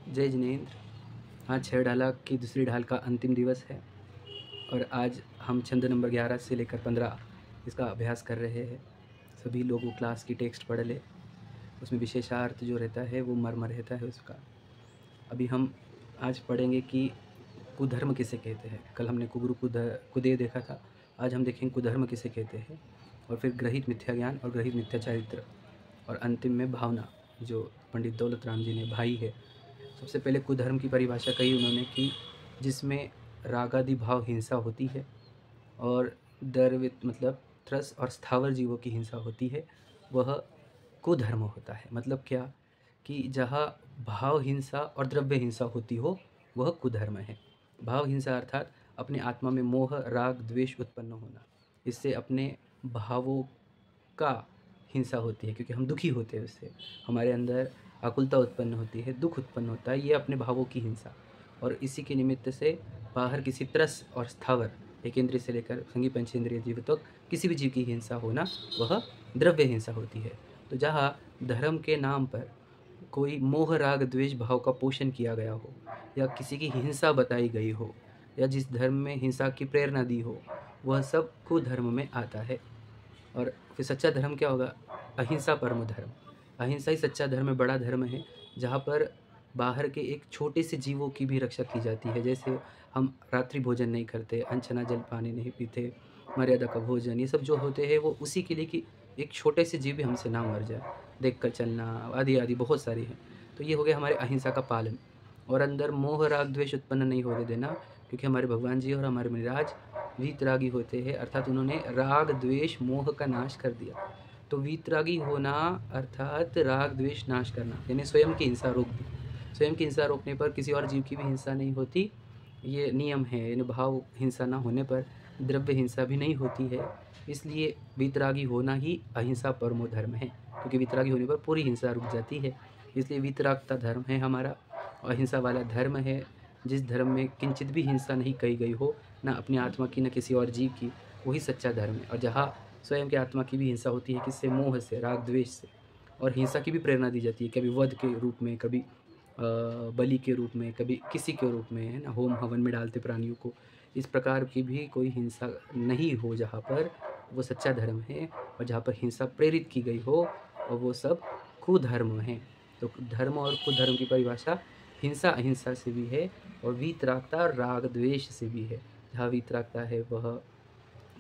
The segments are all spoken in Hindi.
जय जिनेंद्र। आज 6 ढाला की दूसरी ढाल का अंतिम दिवस है और आज हम छंद नंबर 11 से लेकर 15 इसका अभ्यास कर रहे हैं। सभी लोगों क्लास की टेक्स्ट पढ़ ले, उसमें विशेषार्थ जो रहता है वो मर्म रहता है उसका। अभी हम आज पढ़ेंगे कि कुधर्म किसे कहते हैं। कल हमने कुगुरु कुदेव देखा था, आज हम देखेंगे कुधर्म किसे कहते हैं, और फिर ग्रहित मिथ्या ज्ञान और ग्रहित मिथ्या चारित्र, और अंतिम में भावना जो पंडित दौलत राम जी ने भाई है। सबसे पहले कुधर्म की परिभाषा कही उन्होंने कि जिसमें रागादि भाव हिंसा होती है और द्रवित मतलब त्रस और स्थावर जीवों की हिंसा होती है, वह कुधर्म होता है। मतलब क्या कि जहाँ भाव हिंसा और द्रव्य हिंसा होती हो वह कुधर्म है। भाव हिंसा अर्थात अपने आत्मा में मोह राग द्वेष उत्पन्न होना, इससे अपने भावों का हिंसा होती है, क्योंकि हम दुखी होते हैं, उससे हमारे अंदर आकुलता उत्पन्न होती है, दुख उत्पन्न होता है, ये अपने भावों की हिंसा। और इसी के निमित्त से बाहर किसी त्रस और स्थावर एक इंद्रिय से लेकर संगी पंचेंद्रिय जीव तक किसी भी जीव की हिंसा होना वह द्रव्य हिंसा होती है। तो जहाँ धर्म के नाम पर कोई मोह राग द्वेष भाव का पोषण किया गया हो, या किसी की हिंसा बताई गई हो, या जिस धर्म में हिंसा की प्रेरणा दी हो, वह सब कुधर्म में आता है। और फिर सच्चा धर्म क्या होगा? अहिंसा परम धर्म। अहिंसा ही सच्चा धर्म है, बड़ा धर्म है, जहाँ पर बाहर के एक छोटे से जीवों की भी रक्षा की जाती है। जैसे हम रात्रि भोजन नहीं करते, अनछना जल पानी नहीं पीते, मर्यादा का भोजन, ये सब जो होते हैं वो उसी के लिए कि एक छोटे से जीव भी हमसे ना मर जाए, देख कर चलना आदि आदि बहुत सारी हैं। तो ये हो गया हमारे अहिंसा का पालन। और अंदर मोह राग द्वेष उत्पन्न नहीं होने देना, क्योंकि हमारे भगवान जी और हमारे मुनिराज वीतरागी होते हैं, अर्थात उन्होंने राग द्वेष मोह का नाश कर दिया। तो वीतरागी होना अर्थात राग द्वेष नाश करना, यानी स्वयं की हिंसा रोक दी। स्वयं की हिंसा रोकने पर किसी और जीव की भी हिंसा नहीं होती, ये नियम है। यानी भाव हिंसा ना होने पर द्रव्य हिंसा भी नहीं होती है। इसलिए वीतरागी होना ही अहिंसा परमो धर्म है, क्योंकि वीतरागी होने पर पूरी हिंसा रुक जाती है। इसलिए वीतरागता धर्म है हमारा, अहिंसा वाला धर्म है। जिस धर्म में किंचित भी हिंसा नहीं कही गई हो, ना अपनी आत्मा की न किसी और जीव की, वही सच्चा धर्म है। और जहाँ स्वयं की आत्मा की भी हिंसा होती है, किससे? मोह से, राग द्वेष से, और हिंसा की भी प्रेरणा दी जाती है, कभी वध के रूप में, कभी बलि के रूप में, कभी किसी के रूप में, है ना, होम हवन में डालते प्राणियों को। इस प्रकार की भी कोई हिंसा नहीं हो, जहाँ पर वो सच्चा धर्म है। और जहाँ पर हिंसा प्रेरित की गई हो, और वो सब कुधर्म है। तो धर्म और कुधर्म की परिभाषा हिंसा अहिंसा से भी है, और वीतरागता राग द्वेष से भी है। जहाँ वीतरागता है वह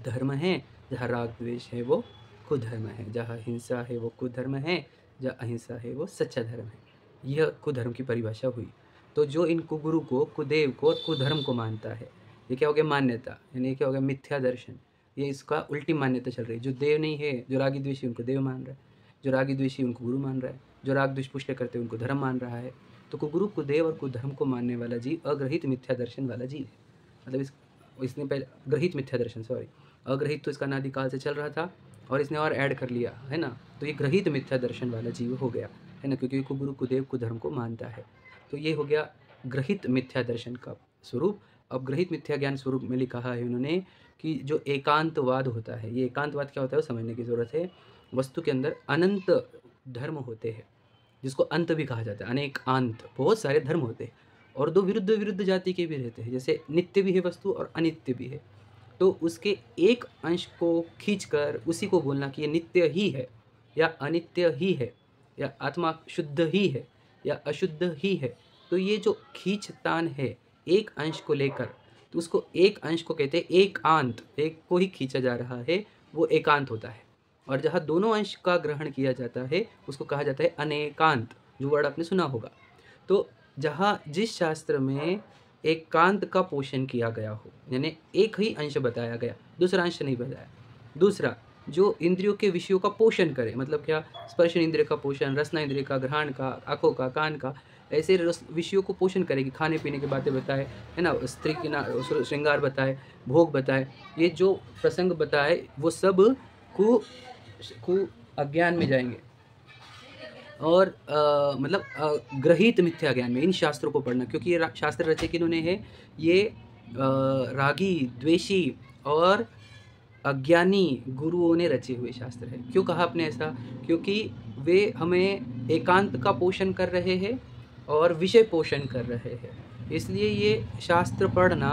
धर्म है, जहाँ राग द्वेष है वो कुधर्म है, जहाँ हिंसा है वो कुधर्म है, जहाँ अहिंसा है वो सच्चा धर्म है। यह कुधर्म की परिभाषा हुई। तो जो इन कुगुरु को, कुदेव को और कुधर्म को मानता है, ये क्या हो गया? मान्यता, यानी क्या हो गया? मिथ्या दर्शन। ये इसका उल्टी मान्यता चल रही है। जो देव नहीं है, जो रागी द्वेषी, उनको देव मान रहा है, जो रागी द्वेषी उनको गुरु मान रहा है, जो राग द्वेष पुष्ट करते हैं उनको धर्म मान रहा है। तो कुगुरु कुदेव और कुधर्म को मानने वाला जीव अग्रहित मिथ्या दर्शन वाला जीव है। मतलब इसने पहले ग्रहित मिथ्या दर्शन, सॉरी, अग्रहित तो इसका अनादिकाल से चल रहा था, और इसने और ऐड कर लिया, है ना। तो ये ग्रहित मिथ्या दर्शन वाला जीव हो गया, है ना, क्योंकि कुगुरु कुदेव कुधर्म को मानता है। तो ये हो गया ग्रहित मिथ्या दर्शन का स्वरूप। अब ग्रहित मिथ्या ज्ञान स्वरूप में लिखा है उन्होंने कि जो एकांतवाद होता है, ये एकांतवाद क्या होता है वो समझने की ज़रूरत है। वस्तु के अंदर अनंत धर्म होते हैं, जिसको अंत भी कहा जाता है। अनेक अंत, बहुत सारे धर्म होते हैं, और दो विरुद्ध विरुद्ध जाति के भी रहते हैं। जैसे नित्य भी है वस्तु और अनित्य भी है। तो उसके एक अंश को खींचकर उसी को बोलना कि ये नित्य ही है या अनित्य ही है, या आत्मा शुद्ध ही है या अशुद्ध ही है। तो ये जो खींचतान है एक अंश को लेकर, तो उसको एक अंश को कहते हैं एकांत। एक को ही खींचा जा रहा है, वो एकांत होता है। और जहाँ दोनों अंश का ग्रहण किया जाता है उसको कहा जाता है अनेकांत, जो वर्ड आपने सुना होगा। तो जहाँ जिस शास्त्र में एकांत का पोषण किया गया हो, यानी एक ही अंश बताया गया, दूसरा अंश नहीं बताया। दूसरा, जो इंद्रियों के विषयों का पोषण करे, मतलब क्या? स्पर्श इंद्रिय का पोषण, रसना इंद्रिय का, ग्रहण का, आंखों का, कान का, ऐसे विषयों को पोषण करेगी। खाने पीने की बातें बताए, है ना, स्त्री की ना श्रृंगार बताए, भोग बताए, ये जो प्रसंग बताए वो सब कु अज्ञान में जाएंगे, और ग्रहित मिथ्या ज्ञान में इन शास्त्रों को पढ़ना। क्योंकि ये शास्त्र रचे किन्होंने हैं? ये रागी द्वेषी और अज्ञानी गुरुओं ने रचे हुए शास्त्र है। क्यों कहा आपने ऐसा? क्योंकि वे हमें एकांत का पोषण कर रहे हैं और विषय पोषण कर रहे हैं। इसलिए ये शास्त्र पढ़ना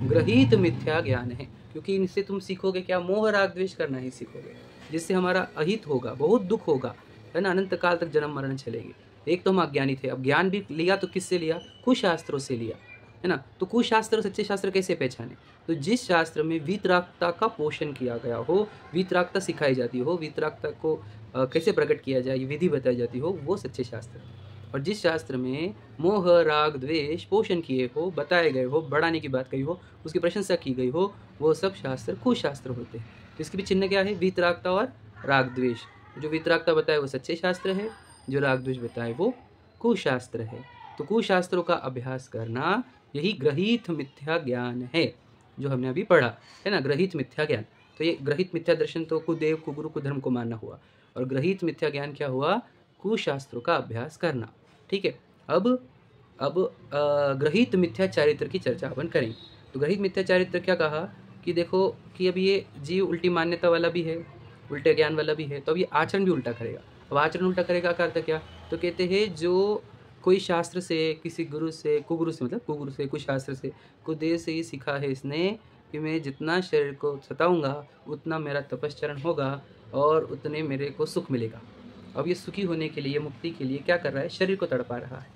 ग्रहित मिथ्या ज्ञान है, क्योंकि इनसे तुम सीखोगे क्या? मोह राग द्वेष करना ही सीखोगे, जिससे हमारा अहित होगा, बहुत दुख होगा, है ना, अनंत काल तक जन्म मरण चलेगी। एक तो हम अज्ञानी थे, अब ज्ञान भी लिया तो किससे लिया? कुशास्त्रों से लिया, है ना। तो कुशास्त्र सच्चे शास्त्र कैसे पहचाने? तो जिस शास्त्र में वीतरागता का पोषण किया गया हो, वीतरागता सिखाई जाती हो, वीतरागता को कैसे प्रकट किया जाए ये विधि बताई जाती हो, वो सच्चे शास्त्र। और जिस शास्त्र में मोह राग द्वेष पोषण किए हो, बताए गए हो, बढ़ाने की बात कही हो, उसकी प्रशंसा की गई हो, वो सब शास्त्र कुशास्त्र होते हैं। तो इसके भी चिन्ह क्या है? वीतरागता और राग द्वेष। जो वीतरागता बताए वो सच्चे शास्त्र है, जो राग द्वेष बताए वो कुशास्त्र है। तो कुशास्त्रों का अभ्यास करना यही ग्रहित मिथ्या ज्ञान है, जो हमने अभी पढ़ा, है ना, ग्रहित मिथ्या ज्ञान। तो ये ग्रहित मिथ्या दर्शन तो कुदेव कुगुरु कुधर्म को मानना हुआ, और ग्रहित मिथ्या ज्ञान क्या हुआ? कुशास्त्रों का अभ्यास करना। ठीक है। अब ग्रहित मिथ्या चारित्र की चर्चा अपन करें। तो ग्रहित मिथ्या चारित्र क्या कहा कि देखो कि अब ये जीव उल्टी मान्यता वाला भी है, उल्टे ज्ञान वाला भी है, तो अब ये आचरण भी उल्टा करेगा। अब आचरण उल्टा करेगा का अर्थ क्या? तो कहते हैं जो कोई शास्त्र से, किसी गुरु से, कुगुरु से, मतलब कुगुरु से, कुछ शास्त्र से, कुदेव से ही सीखा है इसने कि मैं जितना शरीर को सताऊंगा उतना मेरा तपश्चरण होगा और उतने मेरे को सुख मिलेगा। अब ये सुखी होने के लिए, मुक्ति के लिए क्या कर रहा है? शरीर को तड़पा रहा है।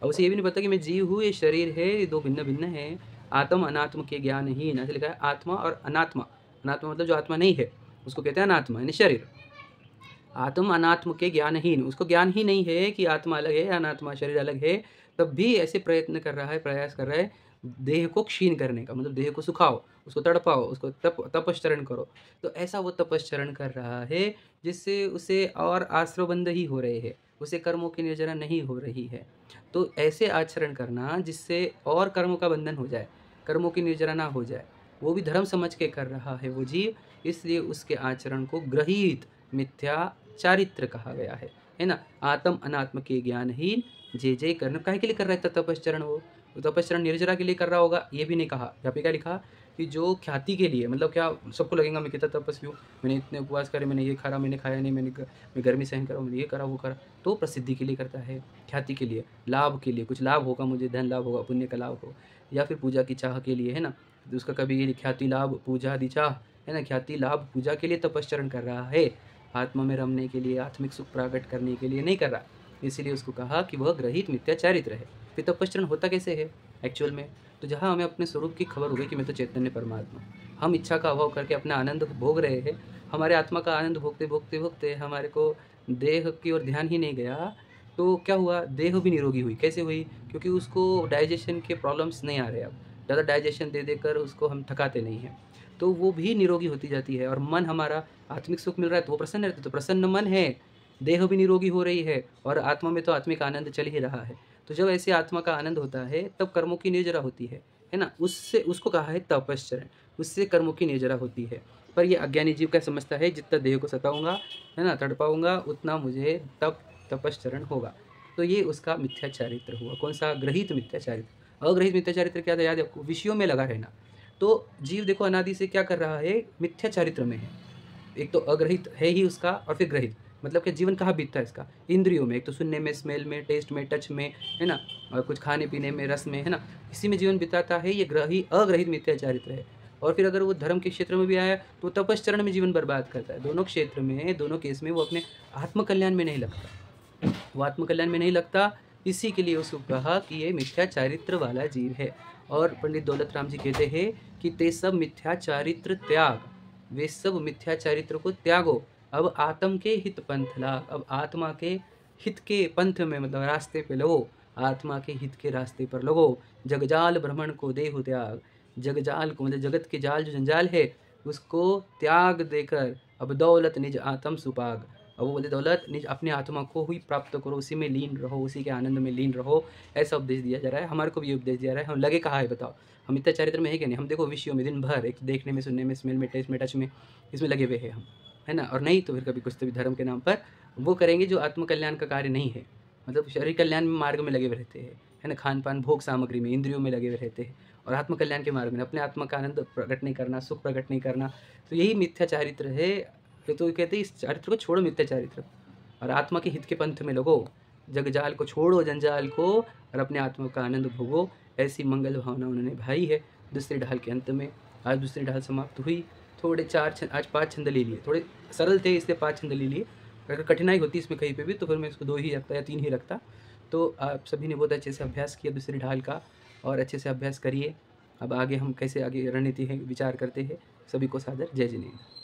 अब उसे ये भी नहीं पता कि मैं जीव हूँ, ये शरीर है, ये दो भिन्न भिन्न है। आत्म अनात्म के ज्ञान ही ना, लिखा है आत्मा और अनात्मा। अनात्मा मतलब जो आत्मा नहीं है उसको कहते हैं अनात्मा, यानी शरीर। आत्म अनात्म के ज्ञानहीन, उसको ज्ञान ही नहीं है कि आत्मा अलग है, अनात्मा शरीर अलग है, तब भी ऐसे प्रयत्न कर रहा है, प्रयास कर रहा है देह को क्षीण करने का, मतलब देह को सुखाओ, उसको तड़पाओ, उसको तपश्चरण करो। तो ऐसा वो तपश्चरण कर रहा है जिससे उसे और आश्रवबंध ही हो रहे हैं, उसे कर्मों की निर्जरा नहीं हो रही है। तो ऐसे आचरण करना जिससे और कर्मों का बंधन हो जाए, कर्मों की निर्जरा ना हो जाए, वो भी धर्म समझ के कर रहा है वो जीव, इसलिए उसके आचरण को ग्रहित मिथ्या चारित्र कहा गया है ना। आत्म अनात्म के ज्ञानहीन जे जे करना, काहे के लिए कर रहा है तपश्चरण? वो तपश्चरण निर्जरा के लिए कर रहा होगा, ये भी नहीं कहा। यहाँ पे क्या लिखा कि जो ख्याति के लिए, मतलब क्या सबको लगेगा मैं कितना तपस्वी हूँ, मैंने इतने उपवास करे, मैंने ये खा, मैंने खाया नहीं, मैं गर्मी सहन करा, मैंने ये करा वो करा। तो प्रसिद्धि के लिए करता है, ख्याति के लिए, लाभ के लिए, कुछ लाभ होगा मुझे, धन लाभ होगा, पुण्य का लाभ हो, या फिर पूजा की चाह के लिए, है ना। तो उसका कभी ख्याति लाभ पूजा आदि चाह, है ना, ख्याति लाभ पूजा के लिए तपश्चरण कर रहा है, आत्मा में रमने के लिए, आत्मिक सुख प्रकट करने के लिए नहीं कर रहा। इसीलिए उसको कहा कि वह ग्रहित मिथ्या चारित्र है। फिर तपश्चरण होता कैसे है एक्चुअल में? तो जहाँ हमें अपने स्वरूप की खबर हो गई कि मैं तो चैतन्य परमात्मा, हम इच्छा का अभाव करके अपना आनंद भोग रहे हैं, हमारे आत्मा का आनंद भोगते भोगते भोगते हमारे को देह की ओर ध्यान ही नहीं गया, तो क्या हुआ? देह भी निरोगी हुई। कैसे हुई? क्योंकि उसको डाइजेशन के प्रॉब्लम्स नहीं आ रहे, अब ज़्यादा डाइजेशन दे देकर उसको हम थकाते नहीं हैं, तो वो भी निरोगी होती जाती है। और मन हमारा, आत्मिक सुख मिल रहा है तो वो प्रसन्न रहते, तो प्रसन्न मन है, देह भी निरोगी हो रही है, और आत्मा में तो आत्मिक आनंद चल ही रहा है। तो जब ऐसे आत्मा का आनंद होता है तब कर्मों की निर्जरा होती है ना। उससे उसको कहा है तपश्चरण, उससे कर्मों की निर्जरा होती है। पर ये अज्ञानी जीव क्या समझता है? जितना देह को सताऊंगा, है ना, तड़पाऊंगा, उतना मुझे तपश्चरण होगा। तो ये उसका मिथ्या चारित्र हुआ। कौन सा? ग्रहित मिथ्या चारित्र। अग्रहित मिथ्या चारित्र क्या था? याद है आपको? विषयों में लगा रहना। तो जीव देखो अनादि से क्या कर रहा है? मिथ्या चारित्र में है। एक तो अग्रहित है ही उसका, और फिर ग्रहित, मतलब कि जीवन कहाँ बीतता है इसका? इंद्रियों में, एक तो सुनने में, स्मेल में, टेस्ट में, टच में, है ना, और कुछ खाने पीने में, रस में, है ना, इसी में जीवन बिताता है। ये अग्रहित मिथ्या चारित्र है। और फिर अगर वो धर्म के क्षेत्र में भी आया तो तपश्चरण में जीवन बर्बाद करता है। दोनों क्षेत्र में, दोनों केस में वो अपने आत्मकल्याण में नहीं लगता, वो आत्मकल्याण में नहीं लगता। इसी के लिए उसको कहा कि ये मिथ्या चारित्र वाला जीव है। और पंडित दौलत राम जी कहते हैं कि ते सब मिथ्या चारित्र त्याग, वे सब मिथ्या चारित्र को त्यागो, अब आत्म के हित पंथ लाग। अब आत्मा के हित के पंथ में, मतलब रास्ते पे लगो, आत्मा के हित के रास्ते पर लगो। जगजाल भ्रमण को देहु त्याग, जगजाल को मतलब जगत के जाल, जो जंजाल है उसको त्याग देकर अब दौलत निज आत्म सुपाग। अब वो बोले दौलत निज अपने आत्मा को ही प्राप्त करो, उसी में लीन रहो, उसी के आनंद में लीन रहो। ऐसा उपदेश दिया जा रहा है, हमारे को भी उपदेश दिया जा रहा है। हम लगे कहाँ है बताओ? हम इतना चारित्र में है कि नहीं? हम देखो विषयों में दिन भर, एक देखने में, सुनने में, स्मेल में, टेस्ट में, टच में, इसमें लगे हुए हैं हम, है ना। और नहीं तो फिर कभी कुछ तो भी धर्म के नाम पर वो करेंगे जो आत्मकल्याण का कार्य नहीं है, मतलब शरीर कल्याण में मार्ग में लगे हुए रहते हैं, है ना, खान पान भोग सामग्री में, इंद्रियों में लगे हुए रहते हैं, और आत्मकल्याण के मार्ग में अपने आत्मा का आनंद प्रकट नहीं करना, सुख प्रकट नहीं करना। तो यही मिथ्या चारित्र है। तो कहते हैं इस चारित्र को छोड़ो, मिथ्या चारित्र, और आत्मा के हित के पंथ में लगो। जगजाल को छोड़ो जंजाल को और अपने आत्मा का आनंद भोगो। ऐसी मंगल भावना उन्होंने भाई है। दूसरी ढाल के अंत में आज दूसरी ढाल समाप्त हुई। थोड़े आज 5 छंद ले लिए, थोड़े सरल थे इसलिए 5 छंद ले लिए। अगर कठिनाई होती इसमें कहीं पे भी तो फिर मैं इसको 2 ही रखता या 3 ही रखता। तो आप सभी ने बहुत अच्छे से अभ्यास किया दूसरी ढाल का, और अच्छे से अभ्यास करिए। अब आगे हम कैसे आगे रणनीति है विचार करते हैं। सभी को सादर जय जिनेंद्र।